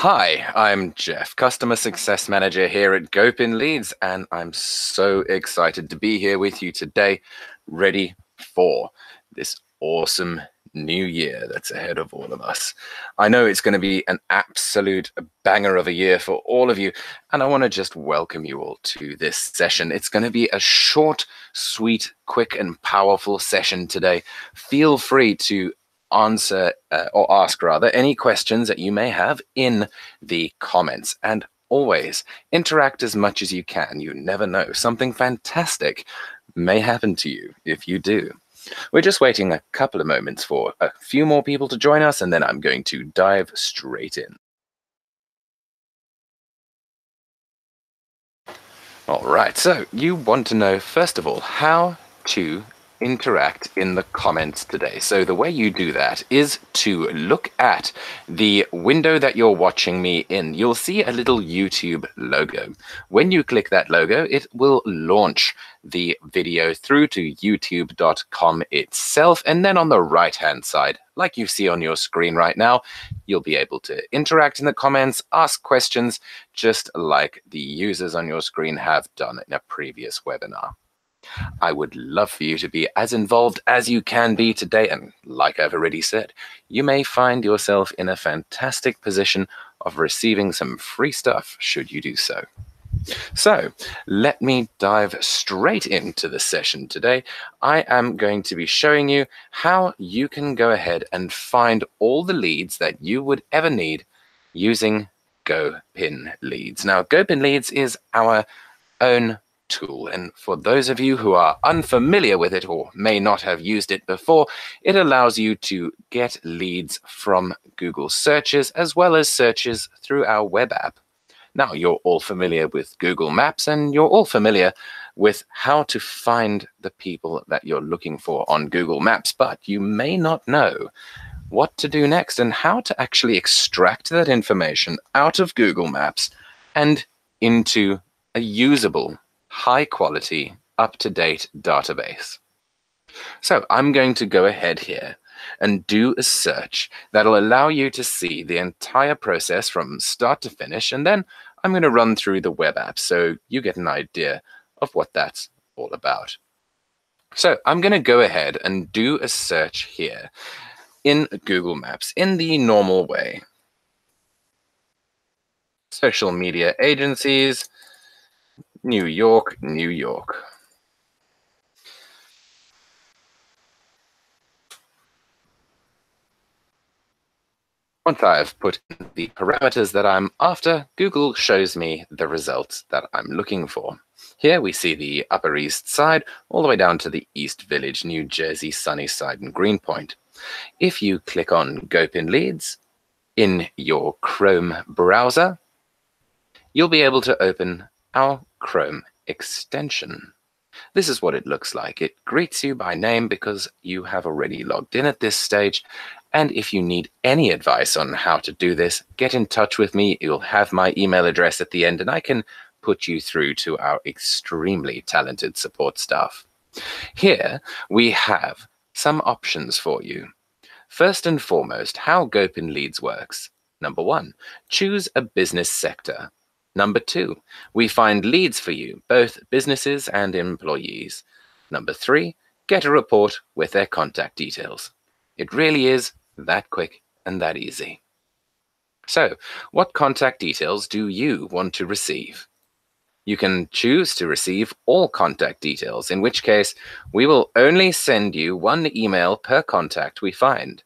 Hi, I'm Jeff, Customer Success Manager here at GoPinLeads, and I'm so excited to be here with you today, ready for this awesome new year that's ahead of all of us. I know it's going to be an absolute banger of a year for all of you, and I want to just welcome you all to this session. It's going to be a short, sweet, quick, and powerful session today. Feel free to answer or ask rather any questions that you may have in the comments, and always interact as much as you can. You never know, something fantastic may happen to you if you do. We're just waiting a couple of moments for a few more people to join us, and then I'm going to dive straight in. All right, so you want to know, first of all, how to interact in the comments today. So the way you do that is to look at the window that you're watching me in. You'll see a little YouTube logo. When you click that logo, it will launch the video through to youtube.com itself. And then on the right-hand side, like you see on your screen right now, you'll be able to interact in the comments, ask questions, just like the users on your screen have done in a previous webinar. I would love for you to be as involved as you can be today, and like I've already said, you may find yourself in a fantastic position of receiving some free stuff should you do so. So let me dive straight into the session today. I am going to be showing you how you can go ahead and find all the leads that you would ever need using GoPinLeads. Now, GoPinLeads is our own tool, and for those of you who are unfamiliar with it or may not have used it before, it allows you to get leads from Google searches as well as searches through our web app. Now, you're all familiar with Google Maps, and you're all familiar with how to find the people that you're looking for on Google Maps, but you may not know what to do next and how to actually extract that information out of Google Maps and into a usable, high-quality, up-to-date database. So I'm going to go ahead here and do a search that'll allow you to see the entire process from start to finish, and then I'm going to run through the web app so you get an idea of what that's all about. So I'm going to go ahead and do a search here in Google Maps in the normal way. Social media agencies, New York, New York. Once I've put in the parameters that I'm after, Google shows me the results that I'm looking for. Here we see the Upper East Side all the way down to the East Village, New Jersey, Sunnyside, and Greenpoint. If you click on GoPinLeads in your Chrome browser, you'll be able to open our Chrome extension. This is what it looks like. It greets you by name because you have already logged in at this stage. And if you need any advice on how to do this, get in touch with me. You'll have my email address at the end, and I can put you through to our extremely talented support staff. Here we have some options for you. First and foremost, how GoPinLeads works. Number 1, choose a business sector. Number 2, we find leads for you, both businesses and employees. Number 3, get a report with their contact details. It really is that quick and that easy. So, what contact details do you want to receive? You can choose to receive all contact details, in which case we will only send you one email per contact we find.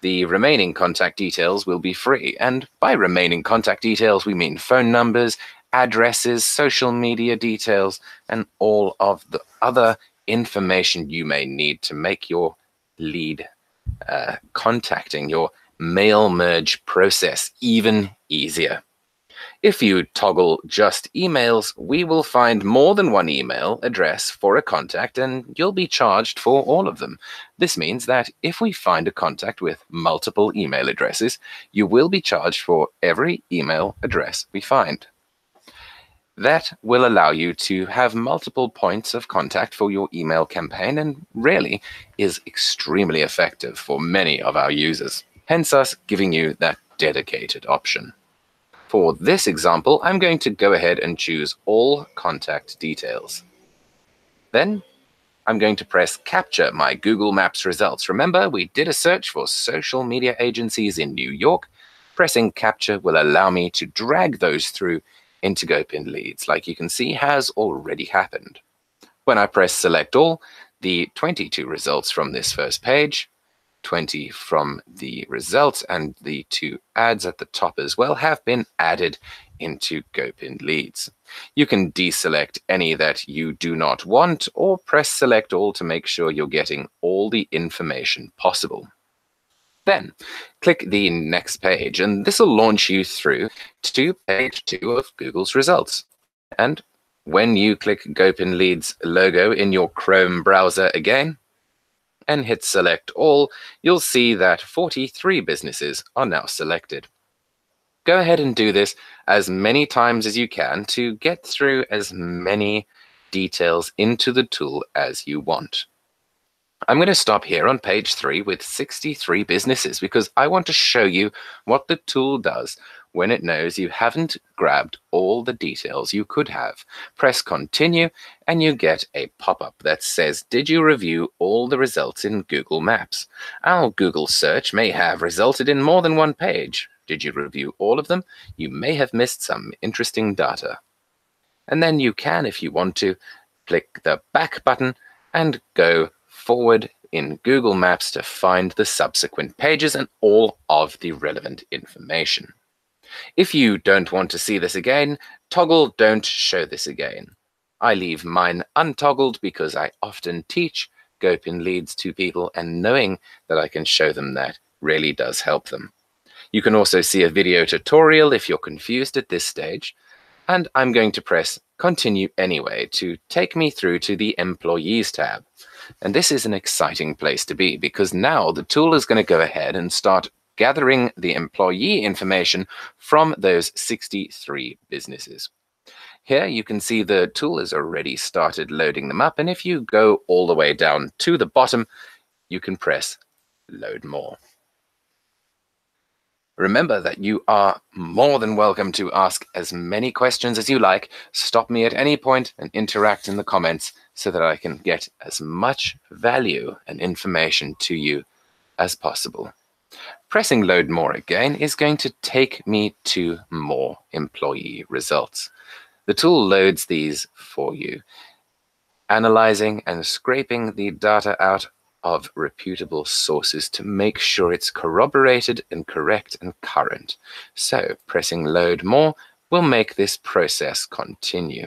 The remaining contact details will be free, and by remaining contact details we mean phone numbers, addresses, social media details, and all of the other information you may need to make your lead contacting, your mail merge process even easier. If you toggle just emails, we will find more than one email address for a contact, and you'll be charged for all of them. This means that if we find a contact with multiple email addresses, you will be charged for every email address we find. That will allow you to have multiple points of contact for your email campaign, and really is extremely effective for many of our users, hence us giving you that dedicated option. For this example, I'm going to go ahead and choose all contact details. Then I'm going to press Capture my Google Maps results. Remember, we did a search for social media agencies in New York. Pressing Capture will allow me to drag those through into GoPinLeads, like you can see has already happened. When I press Select All, the 22 results from this first page, 20 from the results, and the 2 ads at the top as well have been added into GoPinLeads. You can deselect any that you do not want or press Select All to make sure you're getting all the information possible. Then click the next page, and this will launch you through to page 2 of Google's results. And when you click GoPinLeads logo in your Chrome browser again, and hit Select All, you'll see that 43 businesses are now selected. Go ahead and do this as many times as you can to get through as many details into the tool as you want. I'm going to stop here on page 3 with 63 businesses because I want to show you what the tool does when it knows you haven't grabbed all the details you could have. Press Continue and you get a pop-up that says, did you review all the results in Google Maps? Our Google search may have resulted in more than one page. Did you review all of them? You may have missed some interesting data. And then you can, if you want to, click the back button and go forward in Google Maps to find the subsequent pages and all of the relevant information. If you don't want to see this again, toggle Don't Show This Again. I leave mine untoggled because I often teach GoPinLeads to people, and knowing that I can show them that really does help them. You can also see a video tutorial if you're confused at this stage, and I'm going to press Continue anyway to take me through to the Employees tab. And this is an exciting place to be because now the tool is going to go ahead and start gathering the employee information from those 63 businesses. Here you can see the tool has already started loading them up, and if you go all the way down to the bottom, you can press Load More. Remember that you are more than welcome to ask as many questions as you like. Stop me at any point and interact in the comments so that I can get as much value and information to you as possible. Pressing Load More again is going to take me to more employee results. The tool loads these for you, analyzing and scraping the data out of reputable sources to make sure it's corroborated and correct and current. So pressing Load More will make this process continue.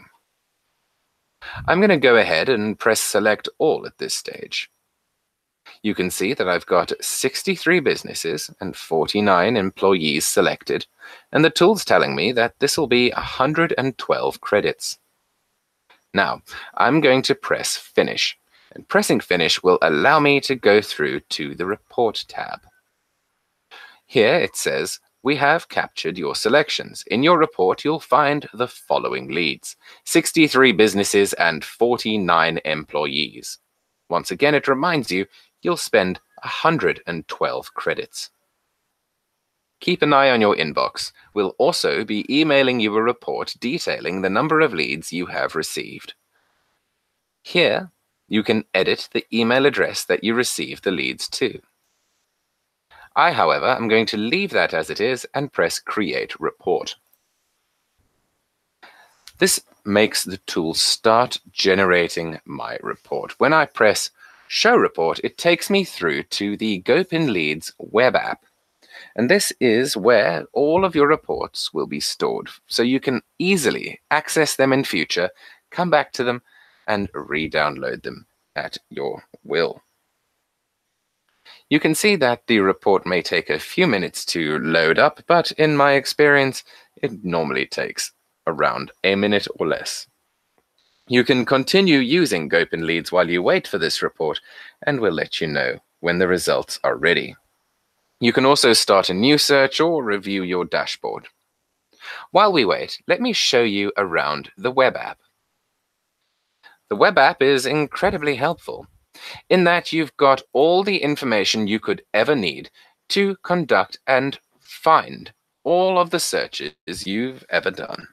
I'm going to go ahead and press Select All at this stage. You can see that I've got 63 businesses and 49 employees selected, and the tool's telling me that this will be 112 credits. Now, I'm going to press Finish, and pressing Finish will allow me to go through to the Report tab. Here it says, we have captured your selections. In your report, you'll find the following leads: 63 businesses and 49 employees. Once again, it reminds you, you'll spend 112 credits. Keep an eye on your inbox. We'll also be emailing you a report detailing the number of leads you have received. Here, you can edit the email address that you received the leads to. I, however, am going to leave that as it is and press Create Report. This makes the tool start generating my report. When I press Show Report, it takes me through to the GoPinLeads web app. And this is where all of your reports will be stored, so you can easily access them in future, come back to them, and re-download them at your will. You can see that the report may take a few minutes to load up, but in my experience, it normally takes around a minute or less. You can continue using GoPinLeads while you wait for this report, and we'll let you know when the results are ready. You can also start a new search or review your dashboard. While we wait, let me show you around the web app. The web app is incredibly helpful in that you've got all the information you could ever need to conduct and find all of the searches you've ever done.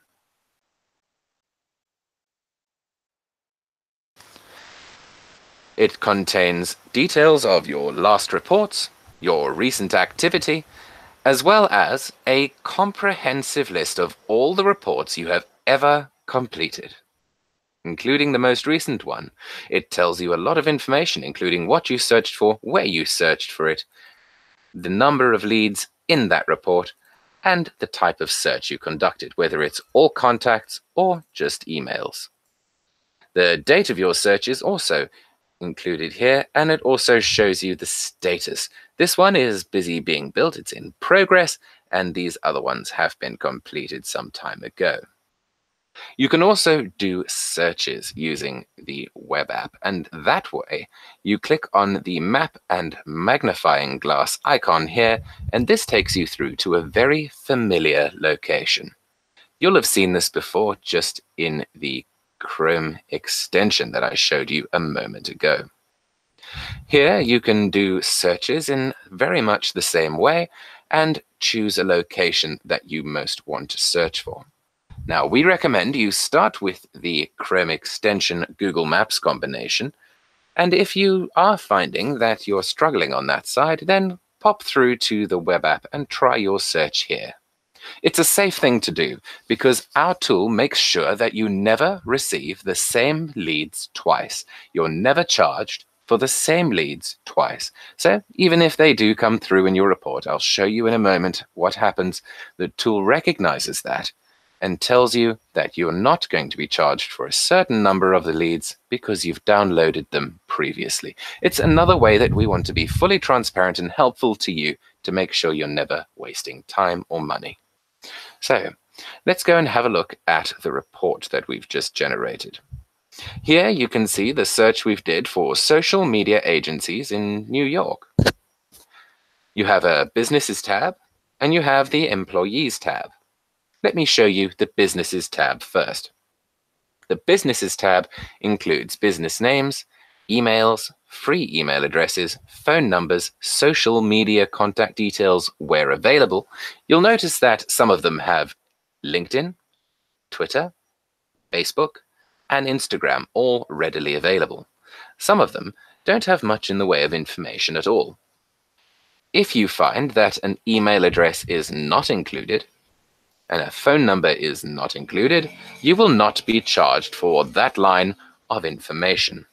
It contains details of your last reports, your recent activity, as well as a comprehensive list of all the reports you have ever completed, including the most recent one. It tells you a lot of information, including what you searched for, where you searched for it, the number of leads in that report, and the type of search you conducted, whether it's all contacts or just emails. The date of your search is also included here, and it also shows you the status. This one is busy being built, it's in progress, and these other ones have been completed some time ago. You can also do searches using the web app, and that way you click on the map and magnifying glass icon here, and this takes you through to a very familiar location. You'll have seen this before just in the Chrome extension that I showed you a moment ago. Here you can do searches in very much the same way and choose a location that you most want to search for. Now, we recommend you start with the Chrome extension Google Maps combination, and if you are finding that you're struggling on that side, then pop through to the web app and try your search here. It's a safe thing to do because our tool makes sure that you never receive the same leads twice. You're never charged for the same leads twice. So even if they do come through in your report, I'll show you in a moment what happens. The tool recognizes that and tells you that you're not going to be charged for a certain number of the leads because you've downloaded them previously. It's another way that we want to be fully transparent and helpful to you to make sure you're never wasting time or money. So let's go and have a look at the report that we've just generated. Here you can see the search we've did for social media agencies in New York. You have a Businesses tab and you have the Employees tab. Let me show you the Businesses tab first. The Businesses tab includes business names, emails, free email addresses, phone numbers, social media contact details where available. You'll notice that some of them have LinkedIn, Twitter, Facebook, and Instagram all readily available. Some of them don't have much in the way of information at all. If you find that an email address is not included, and a phone number is not included, you will not be charged for that line of information.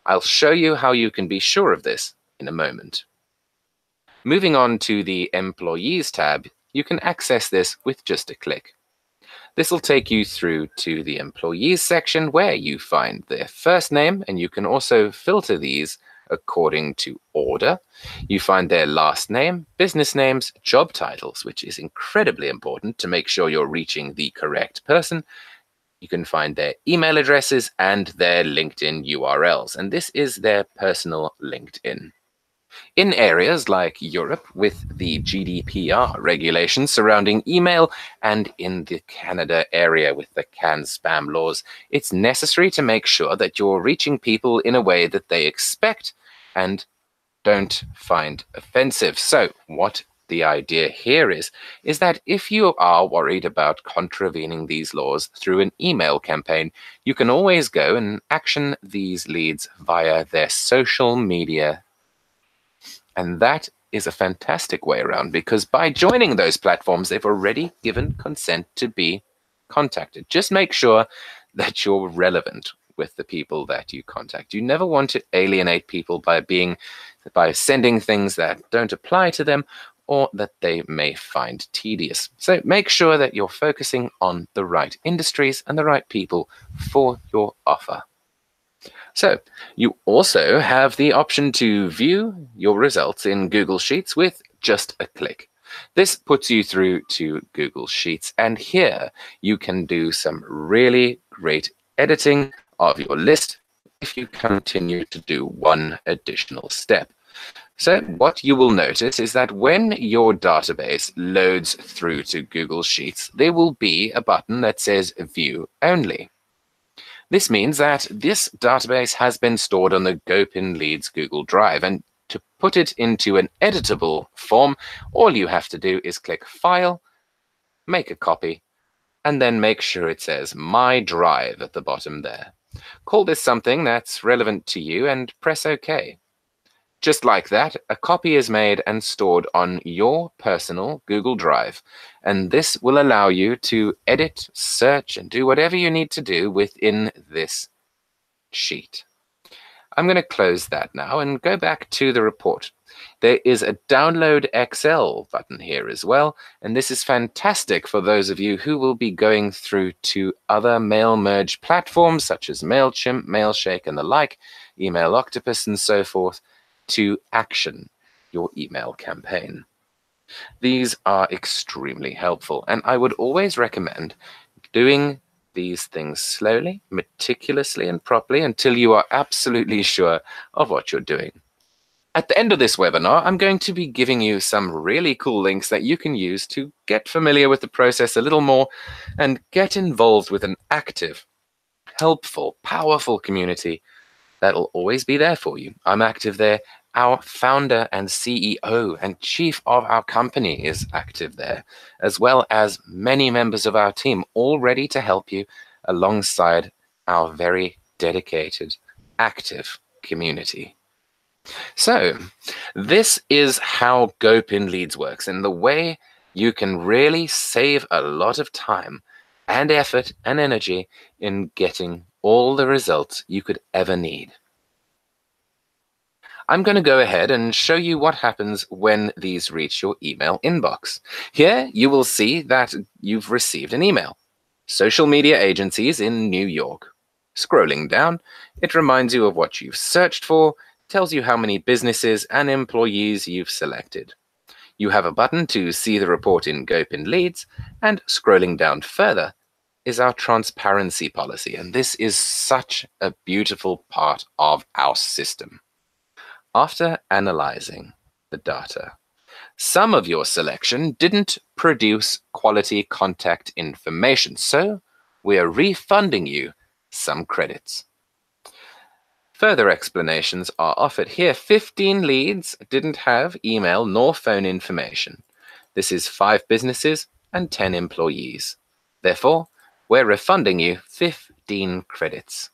I'll show you how you can be sure of this in a moment. Moving on to the Employees tab, you can access this with just a click. This will take you through to the Employees section where you find their first name, and you can also filter these according to order. You find their last name, business names, job titles, which is incredibly important to make sure you're reaching the correct person. You can find their email addresses and their LinkedIn URLs, and this is their personal LinkedIn. In areas like Europe, with the GDPR regulations surrounding email, and in the Canada area with the CAN-SPAM laws, it's necessary to make sure that you're reaching people in a way that they expect and don't find offensive. So what the idea here is that if you are worried about contravening these laws through an email campaign, you can always go and action these leads via their social media. And that is a fantastic way around, because by joining those platforms, they've already given consent to be contacted. Just make sure that you're relevant with the people that you contact. You never want to alienate people by sending things that don't apply to them or that they may find tedious. So make sure that you're focusing on the right industries and the right people for your offer. So you also have the option to view your results in Google Sheets with just a click. This puts you through to Google Sheets, and here you can do some really great editing of your list if you continue to do one additional step. So what you will notice is that when your database loads through to Google Sheets, there will be a button that says View Only. This means that this database has been stored on the GoPinLeads Google Drive, and To put it into an editable form, all you have to do is click File, make a copy, and then make sure it says My Drive at the bottom there. Call this something that's relevant to you and press OK. Just like that, a copy is made and stored on your personal Google Drive, and this will allow you to edit, search, and do whatever you need to do within this sheet. I'm going to close that now and go back to the report. There is a Download Excel button here as well, and this is fantastic for those of you who will be going through to other mail merge platforms such as MailChimp, Mailshake, and the like, Email Octopus, and so forth, to action your email campaign. These are extremely helpful, and I would always recommend doing these things slowly, meticulously, and properly until you are absolutely sure of what you're doing. At the end of this webinar, I'm going to be giving you some really cool links that you can use to get familiar with the process a little more and get involved with an active, helpful, powerful community that'll always be there for you. I'm active there. Our founder and CEO and chief of our company is active there, as well as many members of our team, all ready to help you alongside our very dedicated, active community. So this is how GoPinLeads works, and the way you can really save a lot of time and effort and energy in getting all the results you could ever need. I'm going to go ahead and show you what happens when these reach your email inbox. Here you will see that you've received an email. Social media agencies in New York. Scrolling down, it reminds you of what you've searched for, tells you how many businesses and employees you've selected. You have a button to see the report in GoPinLeads, and scrolling down further is our transparency policy, and this is such a beautiful part of our system. After analyzing the data, some of your selection didn't produce quality contact information, so we are refunding you some credits. Further explanations are offered here. 15 leads didn't have email nor phone information. This is 5 businesses and 10 employees. Therefore, we're refunding you 15 credits.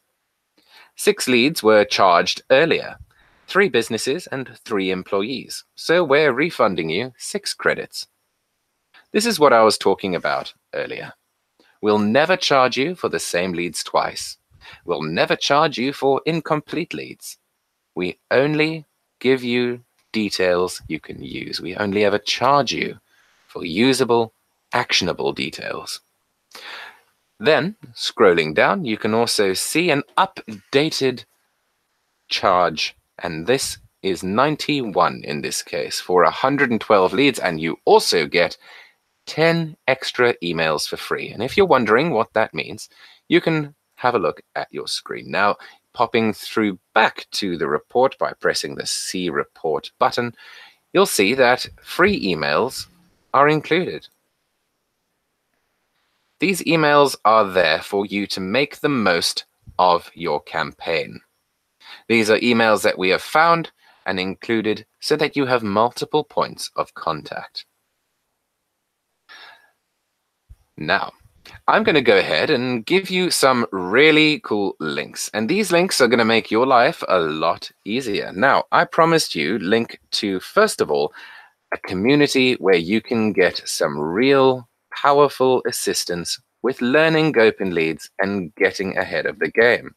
6 leads were charged earlier. 3 businesses and 3 employees. So we're refunding you 6 credits. This is what I was talking about earlier. We'll never charge you for the same leads twice. We'll never charge you for incomplete leads. We only give you details you can use. We only ever charge you for usable, actionable details. Then, scrolling down, you can also see an updated charge, and this is 91 in this case for 112 leads, and you also get 10 extra emails for free. And if you're wondering what that means, you can have a look at your screen. Now, popping through back to the report by pressing the See Report button, you'll see that free emails are included. These emails are there for you to make the most of your campaign. These are emails that we have found and included so that you have multiple points of contact. Now, I'm going to go ahead and give you some really cool links, and these links are going to make your life a lot easier. Now, I promised you link to, first of all, a community where you can get some real powerful assistance with learning GoPinLeads and getting ahead of the game.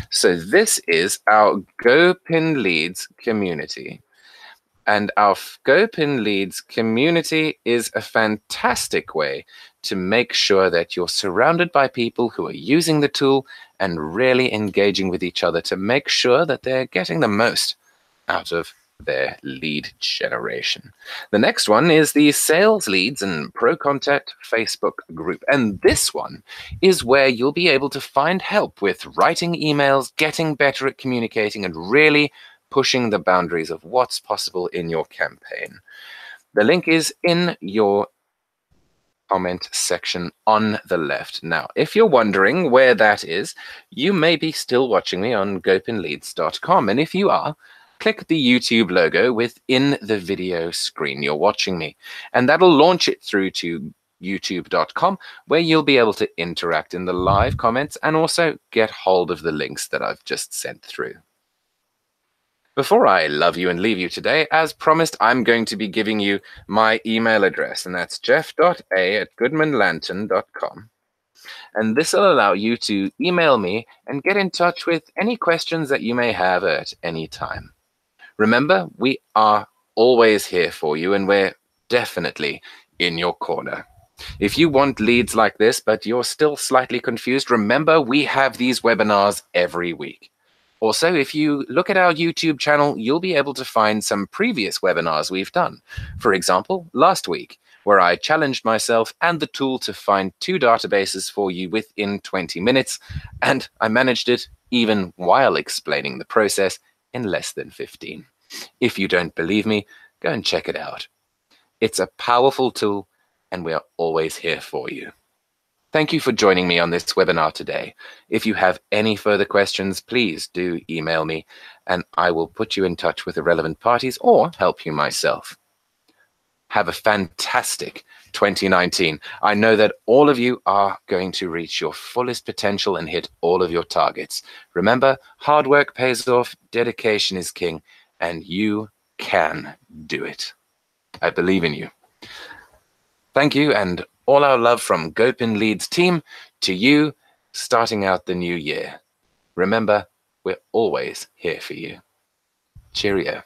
So this is our GoPinLeads community. And our GoPinLeads community is a fantastic way to make sure that you're surrounded by people who are using the tool and really engaging with each other to make sure that they're getting the most out of their lead generation. The next one is the Sales Leads and Pro Contact Facebook group. And this one is where you'll be able to find help with writing emails, getting better at communicating, and really pushing the boundaries of what's possible in your campaign. The link is in your comment section on the left. Now, if you're wondering where that is, you may be still watching me on GoPinLeads.com. And if you are, click the YouTube logo within the video screen you're watching me, and that'll launch it through to youtube.com, where you'll be able to interact in the live comments and also get hold of the links that I've just sent through. Before I love you and leave you today, as promised, I'm going to be giving you my email address, and that's jeff.a@goodmanlantern.com. And this will allow you to email me and get in touch with any questions that you may have at any time. Remember, we are always here for you, and we're definitely in your corner. If you want leads like this, but you're still slightly confused, remember we have these webinars every week. Also, if you look at our YouTube channel, you'll be able to find some previous webinars we've done. For example, last week, where I challenged myself and the tool to find 2 databases for you within 20 minutes, and I managed it even while explaining the process in less than 15. If you don't believe me, go and check it out. It's a powerful tool, and we are always here for you. Thank you for joining me on this webinar today. If you have any further questions, please do email me, and I will put you in touch with the relevant parties or help you myself. Have a fantastic 2019. I know that all of you are going to reach your fullest potential and hit all of your targets. Remember, hard work pays off, dedication is king, and you can do it. I believe in you. Thank you, and all our love from GoPinLeads team to you starting out the new year. Remember, we're always here for you. Cheerio.